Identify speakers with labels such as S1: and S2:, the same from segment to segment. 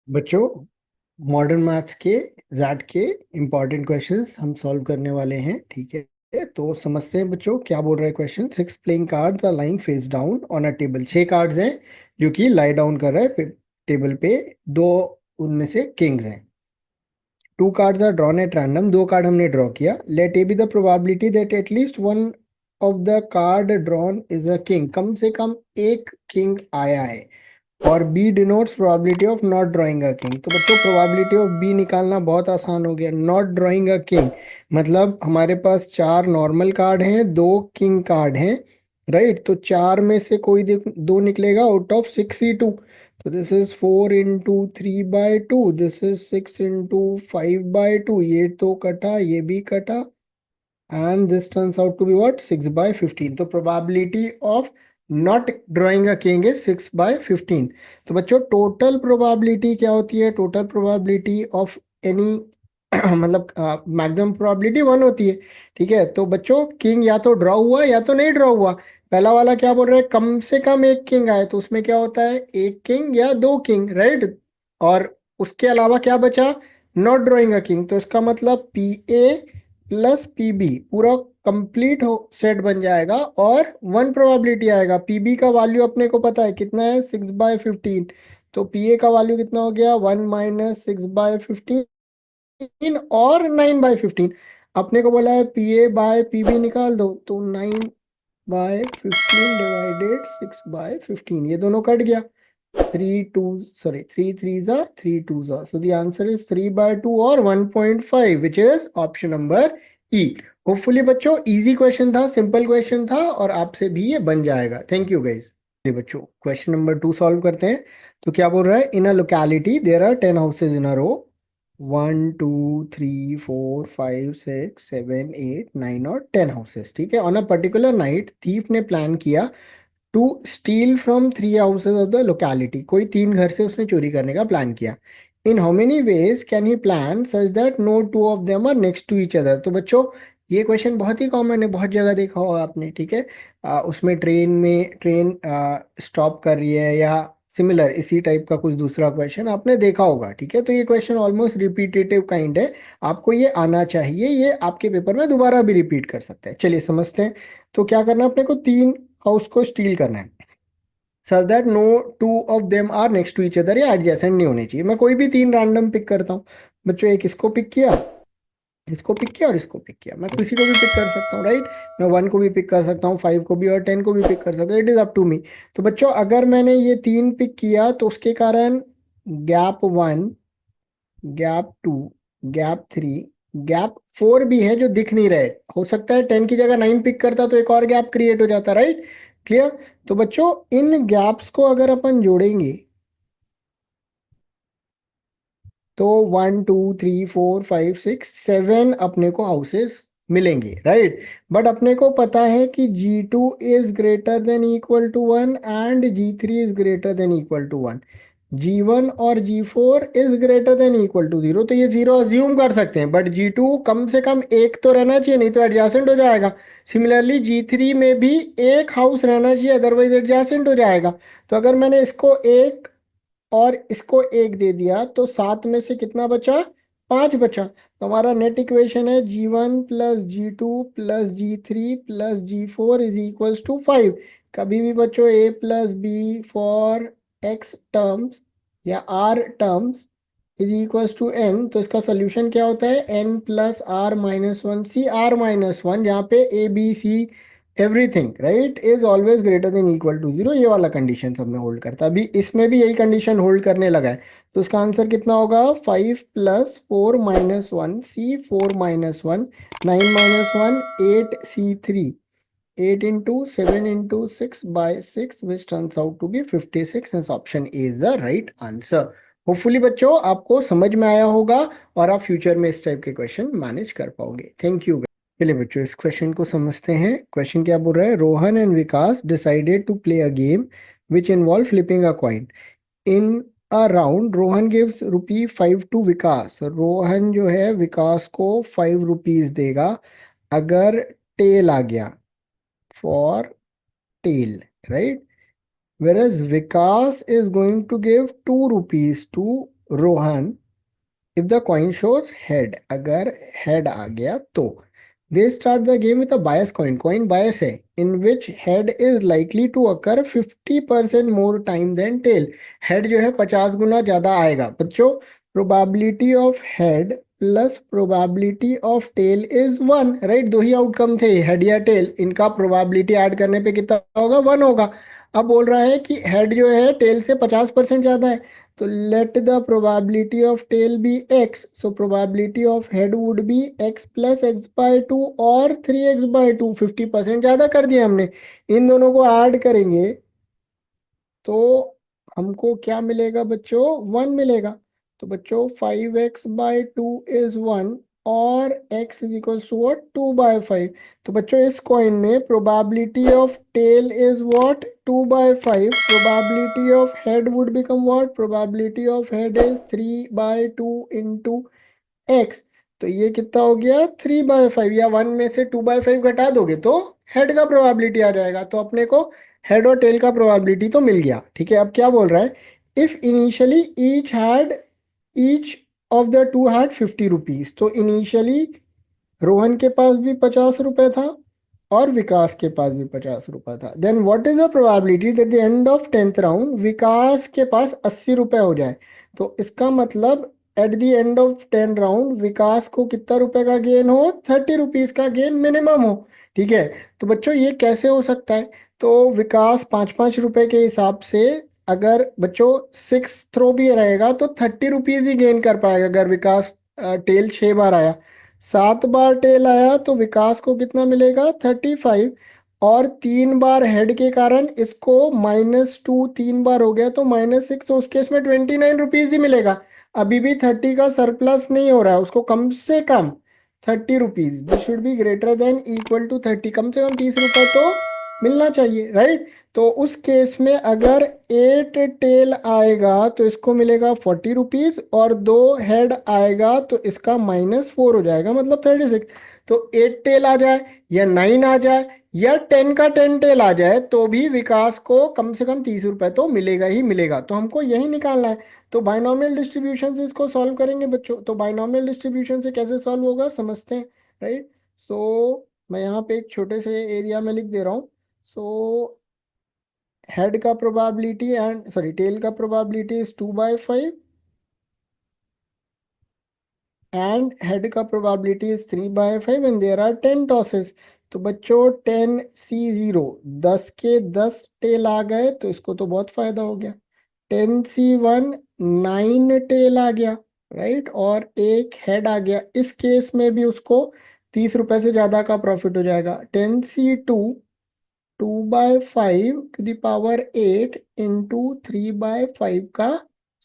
S1: बच्चों, modern maths के jet के इम्पॉर्टेंट क्वेश्चंस हम सॉल्व करने वाले हैं। ठीक है, तो समझते हैं बच्चों क्या बोल रहा है question. 6 playing cards are lying face down on a table. 6 cards हैं जो कि लाई डाउन कर रहा है टेबल पे। दो उनमें से किंग्स हैं। 2 cards are drawn at random. 2 card हमने ड्रॉ किया। Let A be the probability that at least one of the card drawn is a king. कम से कम एक किंग आया है। और B denotes probability of not drawing a king. तो बच्चों, प्रोबेबिलिटी ऑफ बी निकालना बहुत आसान हो गया। नॉट ड्राइंग अ किंग मतलब हमारे पास 4 नॉर्मल कार्ड हैं, 2 किंग कार्ड हैं। राइट, तो 4 में से कोई दो निकलेगा आउट ऑफ 6 ही 2। तो this is 4 into 3/2, this is 6 into 5/2। ये तो कटा, ये भी कटा, and this turns out to be what, 6/15। तो probability of not drawing a king is 6/15। तो बच्चों, टोटल प्रोबेबिलिटी क्या होती है? टोटल प्रोबेबिलिटी ऑफ एनी मतलब मैक्सिमम प्रोबेबिलिटी 1 होती है। ठीक है, तो बच्चों किंग या तो ड्रॉ हुआ या तो नहीं ड्रॉ हुआ। पहला वाला क्या बोल रहा है? कम से कम एक किंग आए, तो उसमें क्या होता है? एक किंग या 2 किंग, राइट। और उसके अलावा क्या बचा? Not drawing a king. तो इसका मतलब पी ए प्लस पीबी पूरा कंप्लीट हो सेट बन जाएगा और 1 प्रोबेबिलिटी आएगा। पीबी का वैल्यू अपने को पता है कितना है, 6/15। तो पीए का वैल्यू कितना हो गया? 1 - 6/15 और 9/15। अपने को बोला है पीए बाय पीबी निकाल दो, तो 9/15 डिवाइडेड 6/15, ये दोनों कट गया। 3 3 जा so the answer is 3/2 और 1.5 which is option number E। Hopefully बच्चों इजी क्वेश्चन था, सिंपल क्वेश्चन था और आपसे भी ये बन जाएगा। Thank you guys. बच्चों, क्वेश्चन नंबर 2 सॉल्व करते हैं। तो क्या बोल रहा है? In a locality there are 10 houses in a row. 1 2 3 4 5 6 7 8 9 और 10 हाउसेस। ठीक है, on a particular night thief ने प्लान किया to steal from 3 houses of the locality. कोई 3 घर से उसने चोरी करने का प्लान किया। In how many ways can he plan such that no two of them are next to each other. तो बच्चों, ये क्वेश्चन बहुत ही कॉमन है, बहुत जगह देखा होगा आपने। ठीक है, उसमें ट्रेन स्टॉप कर रही है या सिमिलर इसी टाइप का कुछ दूसरा क्वेश्चन आपने देखा होगा। ठीक है, तो ये क्वेश्चन ऑलमोस्ट रिपीटेटिव काइंड है। आपको ये आना चाहिए, ये आपके पेपर में दोबारा भी रिपीट कर सकते हैं। चलिए समझते हैं। तो क्या करना है अपने को? 3 हाउस को स्टील करना है such that no two of them are next to each other, या एडजेसेंट नहीं होने चाहिए। मैं कोई भी 3 रैंडम पिक करता हूँ। बच्चों, एक इसको पिक किया, इसको पिक किया और इसको पिक किया। मैं किसी को भी पिक कर सकता हूँ, राइट। मैं 1 को भी पिक कर सकता हूँ, 5 को भी और 10 को भी पिक कर सकता हूँ। It is up to me. तो बच्चों, अगर मैंने ये 3 पिक किया तो उसके कारण गैप 1, गैप 2, गैप 3, गैप 4 भी है जो दिख नहीं रहे। हो सकता है 10 की जगह 9 पिक करता तो एक और गैप क्रिएट हो जाता, राइट। क्लियर। तो बच्चों, इन गैप्स को अगर अपन जोड़ेंगे तो 1 2 3 4 5 6 7 अपने को हाउसेस मिलेंगे, राइट। बट अपने को पता है कि G2 is greater than equal to 1 and G3 is greater than equal to 1। G1 और G4 is greater than equal to 0। तो ये 0 अज्यूम कर सकते हैं, बट G2 कम से कम एक तो रहना चाहिए, नहीं तो एडजेसेंट हो जाएगा। सिमिलरली G3 में भी एक हाउस रहना चाहिए, अदरवाइज एडजेसेंट हो जाएगा। तो अगर मैंने इसको एक और इसको एक दे दिया तो 7 में से कितना बचा? 5 बचा। तो हमारा नेट इक्वेशन है G1 + G2 + G3 + G4 is equals to 5। कभी भी बच्चों A + B for x terms या r terms is equals to n, तो इसका सोल्यूशन क्या होता है? n + r - 1 c r - 1, जहाँ पे A B C everything right is always greater than equal to 0। ये वाला कंडीशन सब में होल्ड करता है। अभी इसमें भी यही कंडीशन होल्ड करने लगा है। तो इसका आंसर कितना होगा? 5 + 4 - 1 c 4 - 1 9 - 1 8 c 3 8 into 7 into 6/6 which turns out to be 56 and option A is the right answer। Hopefully बच्चों आपको समझ में आया होगा और आप फ्यूचर में इस टाइप के क्वेश्चन मैनेज कर पाओगे। Thank you. चलिए बच्चों, इस क्वेश्चन को समझते हैं। क्वेश्चन क्या बोल रहा है? Rohan and Vikas decided to play a game which involve flipping a coin. In a round Rohan gives ₹5 to Vikas. Rohan जो है विकास को ₹5 देगा अगर टेल आ गया, for tail, right. Whereas Vikas is going to give ₹2 to Rohan, if the coin shows head, अगर head आ गया तो they start the game with a bias coin, coin bias है, in which head is likely to occur 50% more time than tail. Head जो है 50 गुना ज्यादा आएगा बच्चों। Probability of head plus probability of tail is 1, right. दो ही outcome थे, हेड या टेल, इनका प्रोबेबिलिटी ऐड करने पे कितना होगा, 1 होगा। अब बोल रहा है कि हेड जो है टेल से 50% ज्यादा है, तो let the probability of tail be x, so probability of head would be x plus x by 2 और 3x by 2, 50% ज्यादा कर दिया हमने। इन दोनों को ऐड करेंगे तो हमको क्या मिलेगा बच्चों, 1 मिलेगा। तो बच्चों 5x/2 इज 1 और x is equals to what, 2/5। तो बच्चों इस कॉइन में probability of tail is what, 2/5। Probability of head would become what, probability of head is 3/2 into x. तो ये कितना हो गया, 3/5, या 1 में से 2/5 घटा दोगे तो हेड का प्रोबेबिलिटी आ जाएगा। तो अपने को हेड और टेल का प्रोबेबिलिटी तो मिल गया, ठीक है। अब क्या बोल रहा है, if initially each of the two had 50 rupees, तो इनिशियली रोहन के पास भी 50 रुपए था और विकास के पास भी 50 रुपए था। Then what is the probability that the end of 10th round Vikas के पास 80 रुपए हो जाए। तो इसका मतलब at the end of 10 round Vikas को कितना रुपए का गेन हो, 30 रुपीज का गेन मिनिमम हो, ठीक है। तो बच्चों ये कैसे हो सकता है, तो विकास 5-5 रुपए के हिसाब से, अगर बच्चों 6 थ्रो भी रहेगा तो 30 रुपीज ही गेन कर पाएगा। अगर विकास टेल 6 बार आया, 7 बार टेल आया तो विकास को कितना मिलेगा, 35। और 3 बार हेड के कारण इसको -2, 3 बार हो गया तो -6, तो उस केस में 29 रुपीज ही मिलेगा। अभी भी 30 का सरप्लस नहीं हो रहा है, उसको कम से कम 30 rupees, this should be greater than equal to 30, कम से कम 30 रुपए तो मिलना चाहिए, राइट। तो उस केस में अगर 8 टेल आएगा तो इसको मिलेगा 40 रुपीज, और 2 हेड आएगा तो इसका -4 हो जाएगा, मतलब 36। तो 8 टेल आ जाए या 9 आ जाए या 10 का 10 टेल आ जाए तो भी विकास को कम से कम 30 रुपए तो मिलेगा ही मिलेगा। तो हमको यही निकालना है। तो बाइनोमियल डिस्ट्रीब्यूशन से इसको सॉल्व करेंगे बच्चों। तो बाइनोमियल डिस्ट्रीब्यूशन से कैसे सॉल्व होगा समझते हैं, राइट। सो मैं यहाँ पे एक छोटे से एरिया में लिख दे रहा हूँ। सो हेड का प्रोबेबिलिटी एंड सॉरी टेल का प्रोबेबिलिटी इज 2/5 एंड हेड का probability is 3/5 and there are 10 tosses. तो बच्चों 10C0, 10 के 10 टेल आ गए तो इसको तो बहुत फायदा हो गया। 10C1, 9 टेल आ गया, राइट, और एक हेड आ गया। इस केस में भी उसको 30 रुपए से ज्यादा का प्रॉफिट हो जाएगा। 10C2, 2/5 to the power 8 into 3/5 का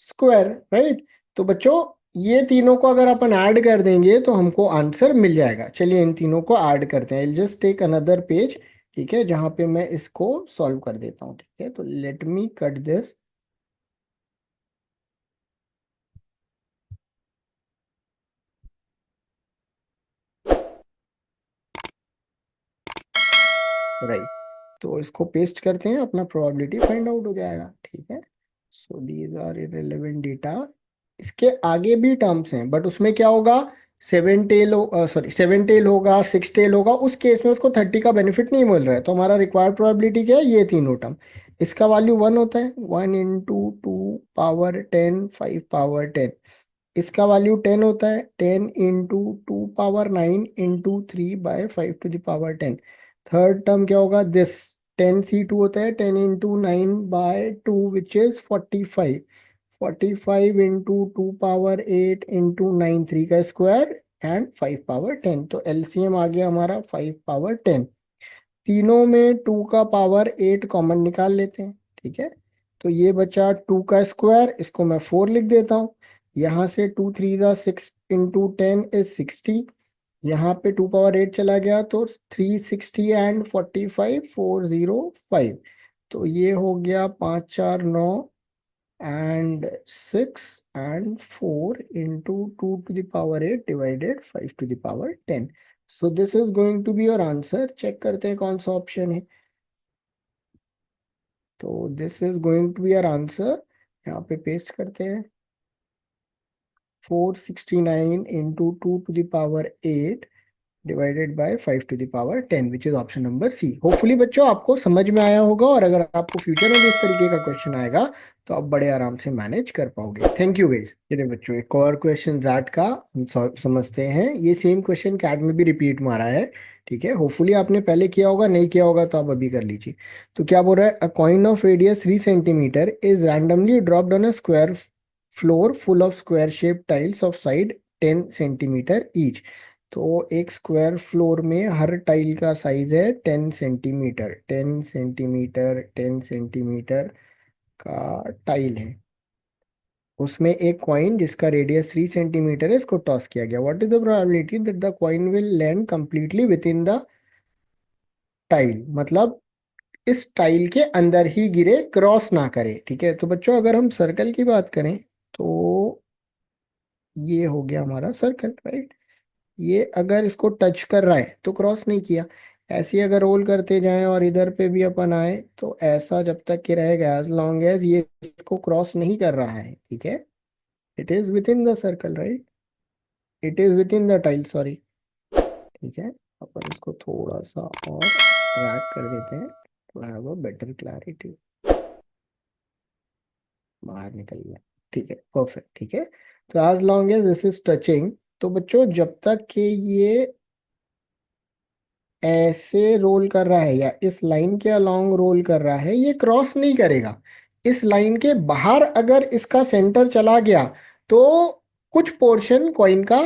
S1: स्क्वायर, राइट। तो बच्चों ये तीनों को अगर अपन ऐड कर देंगे तो हमको आंसर मिल जाएगा। चलिए इन तीनों को ऐड करते हैं। I just take another page, ठीक है, जहां पे मैं इसको सॉल्व कर देता हूँ, ठीक है। तो let me cut this, right. तो इसको पेस्ट करते हैं, अपना प्रोबेबिलिटी फाइंड आउट हो जाएगा, ठीक है। So these are irrelevant data. इसके आगे भी टर्म्स हैं बट उसमें क्या होगा, 7 टेल सॉरी 7 टेल होगा, 6 टेल होगा, उस केस में उसको 30 का बेनिफिट नहीं मिल रहा है। तो हमारा रिक्वायर्ड प्रोबेबिलिटी क्या है, ये तीनों टर्म। इसका वैल्यू 1 होता है, 1 इंटू 2 पावर 10, 5 पावर 10। इसका वैल्यू 10 होता है, 10 into 2 power 9 into 3/5 to the power 10। Third term क्या होगा, दिस 10C2 होता है, 10 into 9/2 which is 45। 45 into 2 power 8 into 9, 3 का स्क्वायर एंड 5 पावर 10। तो एलसीएम आ गया हमारा 5 पावर 10। तीनों में 2 का पावर 8 कॉमन निकाल लेते हैं, ठीक है। तो ये बचा 2 का स्क्वायर, इसको मैं 4 लिख देता हूँ। यहाँ से 2 3 6 इंटू 10 इज 60। यहाँ पे 2 पावर 8 चला गया तो 360 एंड 45, 405। तो ये हो गया 5 4 9 and 6 and 4 into 2 to the power 8 divided 5 to the power 10. So this is going to be your answer. Check करते हैं कौन सा ऑप्शन है। तो this is going to be your answer, यहाँ पे पेस्ट करते हैं। 469 into 2 to the power 8 divided by 5 to the power 10 which is option number C. Hopefully बच्चों आपको समझ में आया होगा, और अगर आपको फ्यूचर में भी इस तरीके का क्वेश्चन आएगा तो आप बड़े आराम से मैनेज कर पाओगे। Thank you guys. चलिए बच्चों, एक और क्वेश्चन जैट का हम समझते हैं। ये सेम क्वेश्चन कैट में भी रिपीट मारा है, ठीक है। होपफुली आपने पहले किया होगा, नहीं किया होगा तो आप अभी कर लीजिए। तो क्या बोल रहा है, अ coin of radius 3 centimetre is randomly dropped on a square floor full of square shape tiles of side 10 centimetre each. तो एक स्क्वायर फ्लोर में हर टाइल का साइज है 10 सेंटीमीटर, 10 सेंटीमीटर, 10 सेंटीमीटर का टाइल है। उसमें एक कॉइन जिसका रेडियस 3 सेंटीमीटर है, इसको टॉस किया गया। What is the probability that the coin will land completely with in the tile, मतलब इस टाइल के अंदर ही गिरे, क्रॉस ना करे, ठीक है। तो बच्चों अगर हम सर्कल की बात करें तो ये हो गया हमारा सर्कल, राइट। ये अगर इसको टच कर रहा है तो क्रॉस नहीं किया। ऐसे ही अगर रोल करते जाएं और इधर पे भी अपन आए तो ऐसा जब तक कि रहेगा, एज लॉन्ग एज ये इसको क्रॉस नहीं कर रहा है, ठीक है, it is within the circle, right, it is within the tile, sorry, ठीक है। अपन इसको थोड़ा सा और ड्रैग कर देते हैं तो हैव अ बेटर क्लैरिटी। बाहर निकल गया, ठीक है, परफेक्ट, ठीक है। तो as long as this is touching, तो बच्चों जब तक कि ये ऐसे रोल कर रहा है या इस लाइन के अलोंग रोल कर रहा है, ये क्रॉस नहीं करेगा। इस लाइन के बाहर अगर इसका सेंटर चला गया तो कुछ पोर्शन कॉइन का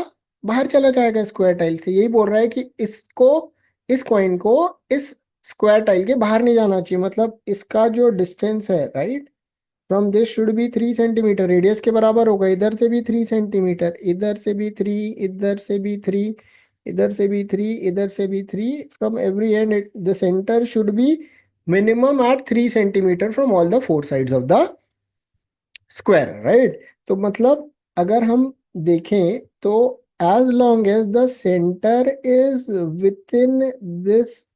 S1: बाहर चला जाएगा स्क्वायर टाइल से। यही बोल रहा है कि इसको, इस कॉइन को इस स्क्वायर टाइल के बाहर नहीं जाना चाहिए, मतलब इसका जो डिस्टेंस है, right, from this should B 3 centimetre, radius के बराबर होगा। इधर से भी 3 सेंटीमीटर, इधर से भी 3, इधर से भी 3, इधर से भी 3, इधर से भी 3, from every end the centre should be minimum at 3 centimetre from all the four sides of the square, right. तो मतलब अगर हम देखें तो as long as the centre is within this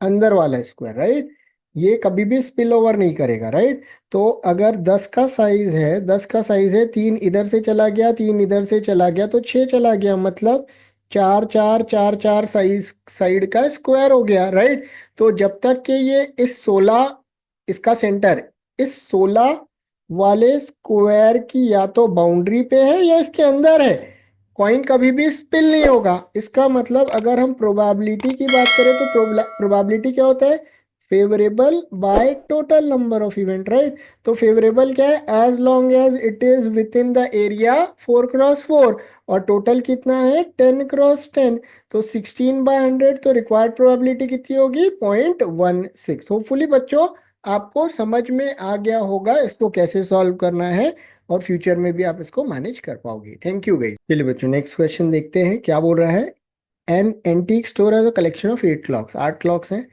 S1: अंदर वाला स्क्वायर, राइट, ये कभी भी स्पिल ओवर नहीं करेगा, राइट। तो अगर 10 का साइज है, 10 का साइज है, 3 इधर से चला गया, 3 इधर से चला गया, तो 6 चला गया, मतलब 4 4 4 4 साइज साइड का स्क्वायर हो गया, राइट। तो जब तक कि ये इस 16, इसका सेंटर इस 16 वाले स्क्वायर की या तो बाउंड्री पे है या इसके अंदर है, कॉइन कभी भी स्पिल नहीं होगा। इसका मतलब अगर हम प्रोबेबिलिटी की बात करें तो प्रोबेबिलिटी क्या होता है, favourable by total number of event, right. तो फेवरेबल क्या है, as long as it is within the area 4x4, और टोटल कितना है 10x10, तो 16/100, तो रिक्वायर्ड प्रोबेबिलिटी कितनी होगी 0.16। होपफुली बच्चों आपको समझ में आ गया होगा इसको कैसे सॉल्व करना है, और फ्यूचर में भी आप इसको मैनेज कर पाओगे। Thank you guys. चलिए बच्चों नेक्स्ट क्वेश्चन देखते हैं क्या बोल रहा है। An antique store has a collection of 8 clocks, 8 clocks हैं।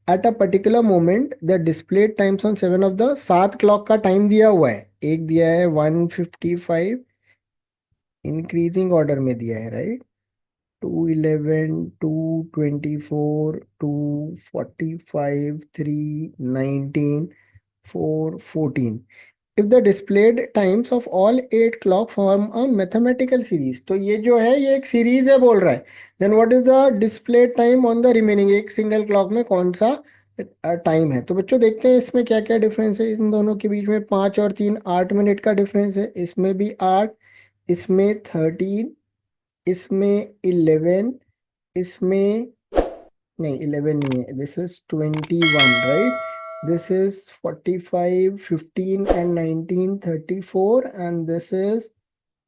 S1: At a particular moment the display times on 7 of the, 7 clock का टाइम दिया हुआ है, एक दिया है 155, इंक्रीजिंग ऑर्डर में दिया है, right, 211, 224, 245, 319, 414। If the displayed times of all 8 clock form a mathematical series, तो ये जो है ये एक सीरीज है बोल रहा है। Then what is the displayed time on the remaining, एक सिंगल क्लॉक में कौन सा टाइम है। तो बच्चों देखते हैं इसमें क्या क्या डिफरेंस है इन दोनों के बीच में। 5 और 3, 8 मिनट का डिफरेंस है, इसमें भी 8, इसमें 13, इसमें 11, इसमें नहीं 11 नहीं है, this is 21, right, this is 45, 15 and 19, 34, and this is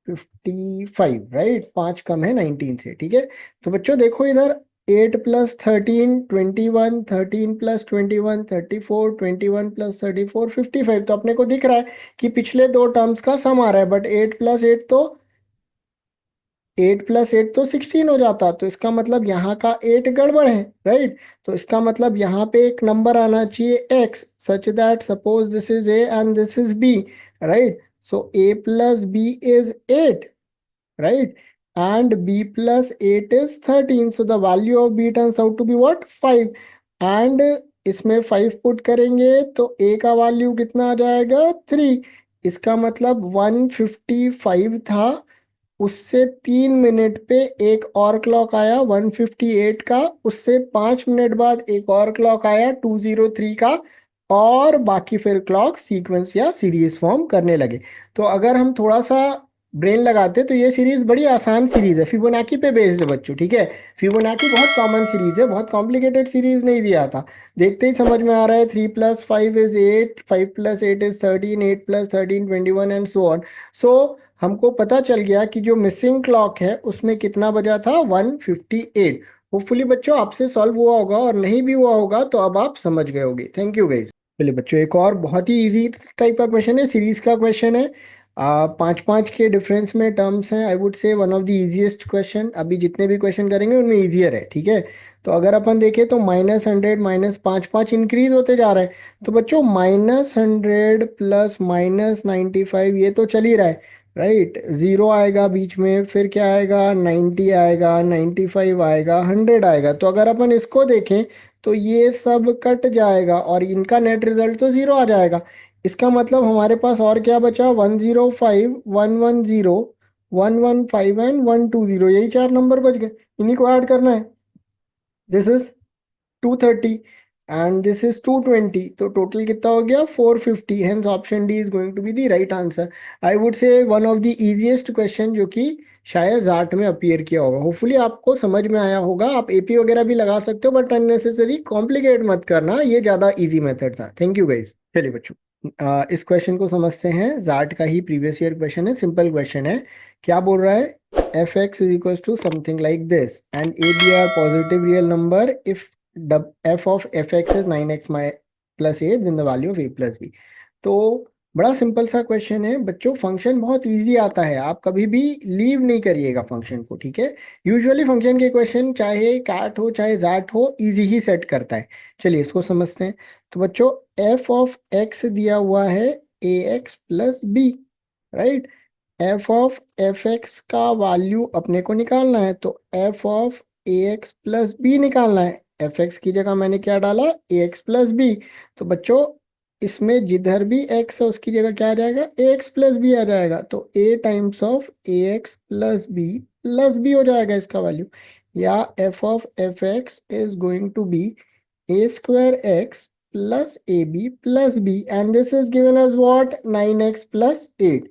S1: 55, right, 5 कम है 19 से, ठीक है। तो बच्चों देखो इधर 8 + 13 21, 13 + 21 34, 21 + 34 55, तो अपने को दिख रहा है कि पिछले दो टर्म्स का सम आ रहा है, बट 8 + 8 तो 8 + 8 तो 16 हो जाता, तो इसका मतलब यहाँ का 8 गड़बड़ है, राइट। तो इसका मतलब यहाँ पे एक नंबर आना चाहिए x, such that suppose this is a and this is b, right. So a + b is 8, right, and b + 8 is 13, so the value of b turns out to be what, 5, and इसमें 5 put करेंगे तो a का value कितना आ जाएगा 3, इसका मतलब 155 था, उससे 3 मिनट पे एक और क्लॉक आया 158 का, उससे 5 मिनट बाद एक और क्लॉक आया 203 का, और बाकी फिर क्लॉक सीक्वेंस या सीरीज फॉर्म करने लगे। तो अगर हम थोड़ा सा ब्रेन लगाते तो ये सीरीज बड़ी आसान सीरीज है, फिबोनाची पे बेस्ड है बच्चों, ठीक है। फिबोनाची बहुत कॉमन सीरीज है, बहुत कॉम्प्लिकेटेड सीरीज नहीं दिया था। देखते ही समझ में आ रहा है, 3+5 is 8, 5+8 is 13, 8+13 21 and so on. So हमको पता चल गया कि जो मिसिंग क्लॉक है उसमें कितना बजा था, 158। होपफुली बच्चों आपसे सॉल्व हुआ होगा, और नहीं भी हुआ होगा तो अब आप समझ गए होंगे। Thank you guys. चलिए बच्चों, एक और बहुत ही इजी टाइप का क्वेश्चन है, सीरीज का क्वेश्चन है। पाँच पाँच के डिफरेंस में टर्म्स हैं, आई would say one of the easiest question, अभी जितने भी क्वेश्चन करेंगे उनमें इजियर है, ठीक है। तो अगर अपन देखें तो -100 -5 5 इंक्रीज होते जा रहा है। तो बच्चों -100 प्लस -95 ये तो चल ही रहा है, राइट। जीरो आएगा बीच में, फिर क्या आएगा, 90 आएगा, 95 आएगा, 100 आएगा। तो अगर अपन इसको देखें तो ये सब कट जाएगा और इनका नेट रिजल्ट तो जीरो आ जाएगा। इसका मतलब हमारे पास और क्या बचा, 105, 110, 115 एंड 120, यही चार नंबर बच गए, इन्हीं को ऐड करना है। This is 230 and this is 220, तो टोटल कितना हो गया, 450। Hence option D is going to be the right answer. I would say one of the easiest question जो कि शायद जाट में अपीयर किया होगा। होपफुली आपको समझ में आया होगा, आप एपी वगैरह भी लगा सकते हो, बट अननेसेसरी कॉम्प्लिकेट मत करना, ये ज्यादा इजी मेथड था। Thank you guys. चलिए बच्चों, इस क्वेश्चन को समझते हैं, जाट का ही प्रीवियस ईयर क्वेश्चन है, सिंपल क्वेश्चन है। क्या बोल रहा है, F x is equal to something like this and A B are positive real number if f of fx is 9x plus 8, then the value of a plus b। तो बड़ा simple सा question है बच्चों, function बहुत easy आता है, आप कभी भी लीव नहीं करिएगा फंक्शन को, ठीक है। यूजुअली फंक्शन के क्वेश्चन चाहे कैट हो चाहे जैट हो, इजी ही सेट करता है। चलिए इसको समझते हैं। तो बच्चों f ऑफ x दिया हुआ है ax plus B, right. F of F X का वैल्यू अपने को निकालना है, तो F of A x plus B निकालना है। एफ एक्स की जगह मैंने क्या डाला, ए एक्स प्लस बी। तो बच्चों इसमें जिधर भी एक्स है उसकी जगह क्या आ जाएगा, ए एक्स प्लस बी आ जाएगा। तो a times of A x plus b हो जाएगा इसका वैल्यू, या f of F x is going to be a square x plus ab plus b and this is given as what, 9x plus 8।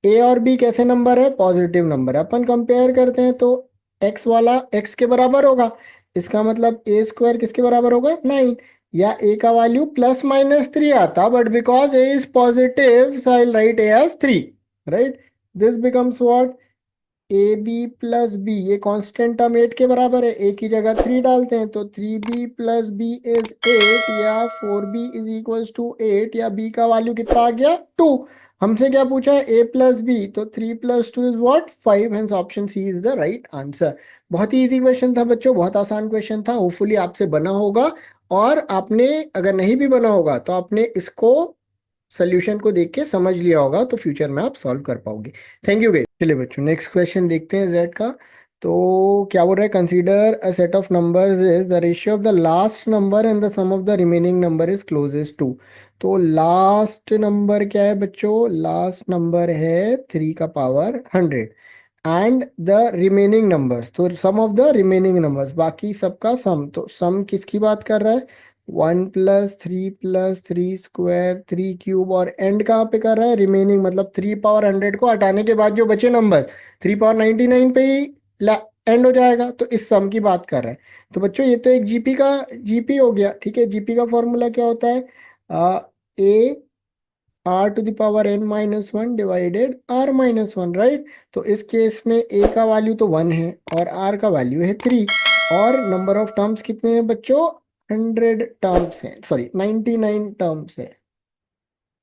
S1: a और b कैसे number है, positive number है। अपन compare करते हैं तो x वाला x के बराबर होगा, इसका मतलब a स्क्वायर किसके बराबर होगा, 9। या a का वैल्यू ±3 आता, but because a is positive so I write a as 3, राइट। This becomes what, A B plus B, ये कांस्टेंट टर्म 8 के बराबर है, ए की जगह 3 डालते हैं तो 3b प्लस बी इज 8, या 4b इज इक्वल्स टू 8, या b का वैल्यू कितना आ गया, 2। हमसे क्या पूछा है, a प्लस बी, तो 3 plus 2 is what, 5। Hence option C is the right answer. बहुत ही इजी क्वेश्चन था बच्चों, बहुत आसान क्वेश्चन था, होपफुली आपसे बना होगा। और आपने अगर नहीं भी बना होगा तो आपने इसको सोल्यूशन को देख के समझ लिया होगा, तो फ्यूचर में आप सॉल्व कर पाओगे। Thank you. चलिए बच्चों नेक्स्ट क्वेश्चन देखते हैं जेड का। तो क्या बोल रहा है, consider a set of numbers is the ratio of the last number and the sum of the remaining number is closest to. तो लास्ट नंबर क्या है बच्चों, लास्ट नंबर है 3 का power 100 and the remaining numbers, तो sum of the remaining numbers, बाकी सबका सम। तो सम किसकी बात कर रहा है, 1+3+3 स्क्वायर 3 क्यूब, और एंड कहाँ पे कर रहा है, रिमेनिंग, मतलब 3 पावर 100 को हटाने के बाद जो बचे नंबर 3 पावर 99 पे ही एंड हो जाएगा, तो इस सम की बात कर रहा है। तो बच्चों ये तो एक जीपी हो गया, ठीक है। जीपी का फॉर्मूला क्या होता है, ए r⁻n−1 डिवाइडेड r−1, राइट। तो इस केस में a का वैल्यू तो 1 है और r का वैल्यू है 3, और नंबर ऑफ टर्म्स कितने हैं बच्चों, 100 टर्म्स हैं, सॉरी 99 टर्म्स है,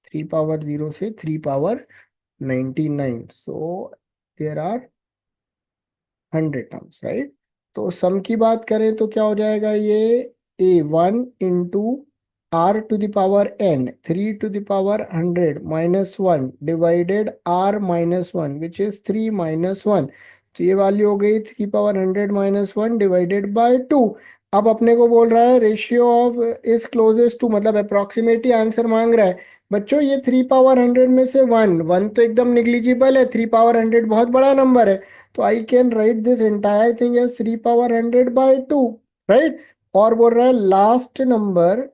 S1: 3 पावर 0 से 3 power 99, so there are 100 terms, right. तो सम की बात करें तो क्या हो जाएगा, ये a1 × r⁻n 3 to the power 100 -1 divided r−1 which is 3−1। तो ये वैल्यू हो गई 3 पावर 100 -1 डिवाइडेड बाय 2। अब अपने को बोल रहा है ratio of is closest to, मतलब अप्रोक्सीमेटली आंसर मांग रहा है। बच्चों ये 3 पावर 100 में से वन वन तो एकदम निग्लिजिबल है, 3 पावर 100 बहुत बड़ा नंबर है। तो I can write this entire thing as 3 power 100/2, right. और बोल रहा है last number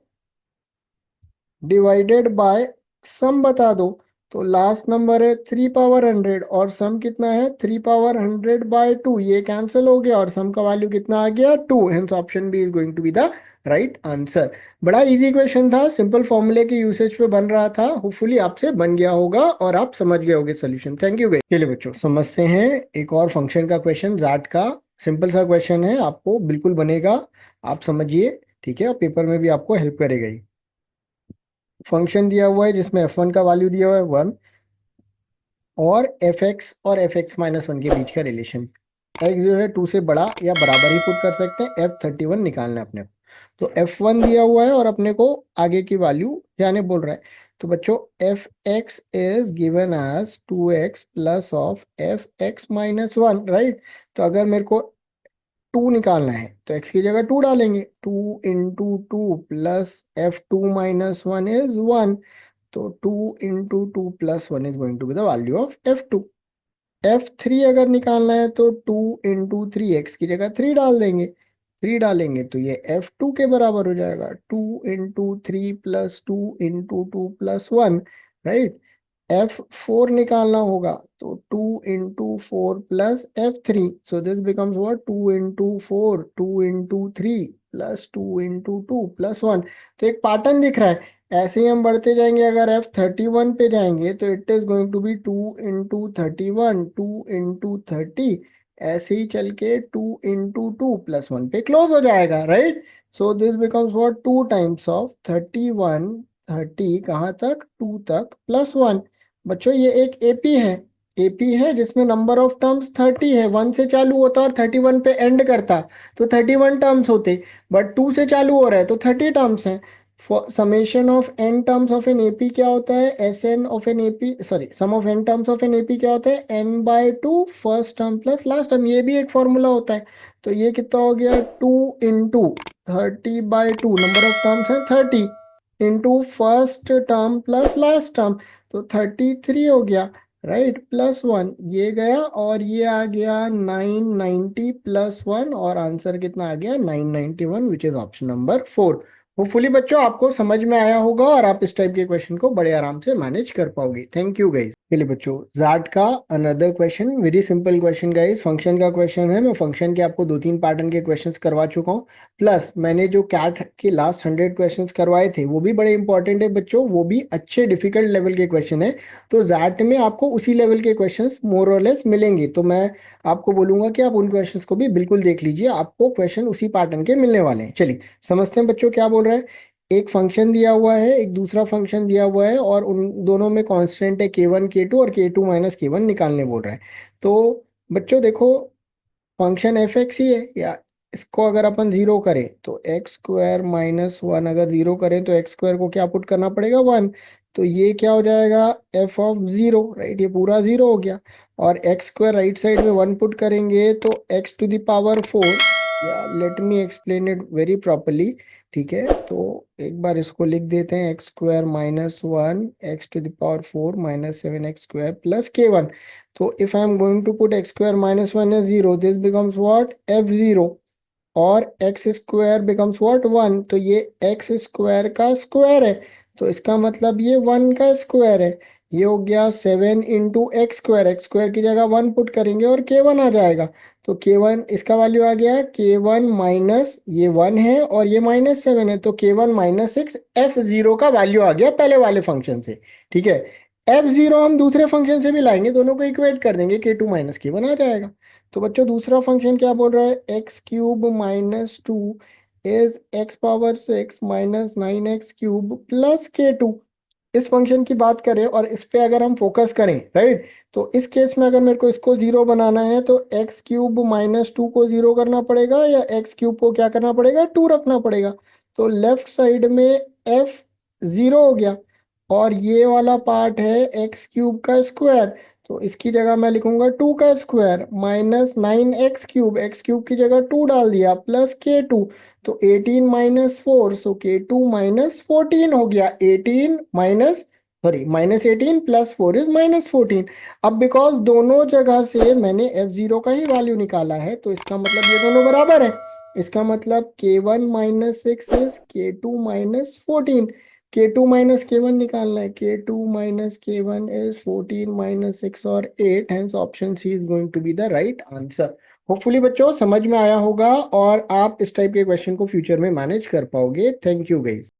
S1: divided by sum बता दो। तो लास्ट नंबर है 3 पावर 100 और सम कितना है 3 पावर 100/2, ये कैंसिल हो गया और सम का वैल्यू कितना आ गया 2। Hence option B is going to be the right answer. बड़ा इजी क्वेश्चन था, सिंपल फॉर्मूले के यूसेज पे बन रहा था, होपफुली आपसे बन गया होगा और आप समझ गए होगे सोल्यूशन। Thank you. चलिए बच्चों समझते हैं एक और फंक्शन का क्वेश्चन, जाट का। सिंपल सा क्वेश्चन है, आपको बिल्कुल बनेगा, आप समझिए, ठीक है, और पेपर में भी आपको हेल्प करेगा ही। फंक्शन दिया हुआ है जिसमें f1 का वैल्यू दिया हुआ है 1 और fx और fx-1 के बीच का रिलेशन। x जो है 2 से बड़ा या बराबर ही पुट कर सकते हैं, f31 निकालना है अपने को। तो f1 दिया हुआ है और अपने को आगे की वैल्यू जाने बोल रहा है। तो बच्चों fx is given as 2x plus of fx-1, right. तो अगर मेरे को 2 निकालना है तो x की जगह 2 डालेंगे, 2 × 2 प्लस f2-1 इज 1। तो 2 × 2 + 1 is going to be the value of f2। f3 अगर निकालना है तो 2 × 3, x की जगह 3 डाल देंगे, 3 डालेंगे तो ये f2 के बराबर हो जाएगा, 2 × 3 + 2 × 2 + 1, राइट। f4 निकालना होगा तो 2 × 4 + f3, so this becomes what 2 × 4, 2 × 3 + 2 × 2 + 1। तो एक पैटर्न दिख रहा है, ऐसे ही हम बढ़ते जाएंगे। अगर f31 पे जाएंगे तो it is going to be 2 × 31, 2 × 30, ऐसे ही चल के 2 × 2 + 1 पे क्लोज हो जाएगा, right. So this becomes what 2 times of 31, 30 कहाँ तक 2 तक +1। बच्चों ये एक एपी है, एपी है जिसमें नंबर ऑफ टर्म्स 30 है, 1 से चालू होता और 31 पे एंड करता, तो 31 टर्म्स होते। बट 2 से चालू हो रहा है तो 30 टर्म्स हैं। Summation of N terms of an AP क्या होता है, S N of an AP, sorry sum of N terms of an AP क्या होता है, n/2 first term plus last term, ये भी एक फॉर्मूला होता है। तो ये कितना हो गया 2 × 30/2, नंबर ऑफ टर्म्स है 30, into first term plus last term, तो 33 हो गया, राइट, +1 ये गया और ये आ गया 990 +1 और आंसर कितना आ गया 991, विच इज ऑप्शन नंबर 4। होपफुली बच्चों आपको समझ में आया होगा और आप इस टाइप के क्वेश्चन को बड़े आराम से मैनेज कर पाओगे। Thank you guys. चलिए बच्चों जाट का another question, very simple question guys, function का क्वेश्चन है। मैं फंक्शन के आपको 2-3 पैटर्न के क्वेश्चंस करवा चुका हूँ, प्लस मैंने जो कैट के लास्ट 100 क्वेश्चंस करवाए थे वो भी बड़े इंपॉर्टेंट है बच्चों, वो भी अच्छे डिफिकल्ट लेवल के क्वेश्चन है। तो जाट में आपको उसी लेवल के क्वेश्चंस मोर और लेस मिलेंगे, तो मैं आपको बोलूंगा कि आप उन क्वेश्चंस को भी बिल्कुल देख लीजिए, आपको क्वेश्चन उसी पैटर्न के मिलने वाले हैं। चलिए समझते हैं बच्चों क्या बोल रहा है। एक फंक्शन दिया हुआ है, एक दूसरा फंक्शन दिया हुआ है और उन दोनों में कांस्टेंट है k1 k2 और k2 - k1 निकालने बोल रहा है। तो बच्चों देखो फंक्शन एफ एक्स ही है, या इसको अगर अपन जीरो करें तो x² - 1, अगर जीरो करें तो x² को क्या पुट करना पड़ेगा 1, तो ये क्या हो जाएगा f(0), राइट, ये पूरा 0 हो गया। और x² राइट साइड में 1 पुट करेंगे तो x⁴, या let me explain it very properly, ठीक है। तो एक बार इसको लिख देते हैं x² - 1 x⁴ - 7x² + k1। So if I am going to put x² - 1 as 0, this becomes what f(0) और एक्स स्क्वायर बिकम्स व्हाट 1, तो ये एक्स स्क्वायर का स्क्वायर है, तो इसका मतलब ये 1 का स्क्वायर है। ये हो गया 7 × x², की जगह 1 पुट करेंगे और k1 आ जाएगा। तो k1 इसका वैल्यू आ गया k1 माइनस ये 1 है और ये -7 है, तो k1 - 6 f(0) का वैल्यू आ गया पहले वाले फंक्शन से, ठीक है। f(0) हम दूसरे फंक्शन से भी लाएंगे, दोनों को इक्वेट कर देंगे, k2 - k1 आ जाएगा। तो बच्चों दूसरा फंक्शन क्या बोल रहा है, x³ - 2 is x⁻6 - 9x³ + k2। इस फंक्शन की बात करें और इस पे अगर हम फोकस करें, राइट, तो इस केस में अगर मेरे को इसको 0 बनाना है तो x³ - 2 को 0 करना पड़ेगा या x³ को क्या करना पड़ेगा 2 रखना पड़ेगा। तो लेफ्ट साइड में f(0) हो गया और ये वाला पार्ट है x³ का स्क्वायर, तो इसकी जगह मैं लिखूंगा 2 का स्क्वायर माइनस 9x³, x³ की जगह 2 डाल दिया प्लस k2, तो 18 - 4, सो k2 - 14 हो गया, 18 - सॉरी -18 प्लस 4 इज -14। अब बिकॉज दोनों जगह से मैंने F0 का ही वैल्यू निकाला है तो इसका मतलब ये दोनों बराबर है। इसका मतलब K1 - 6 is K2 - 14। K2 - K1 निकालना है। K2 - K1 इज 14 - 6 और 8, hence option C is going to be the right answer. Hopefully बच्चों समझ में आया होगा और आप इस टाइप के क्वेश्चन को फ्यूचर में मैनेज कर पाओगे। Thank you guys.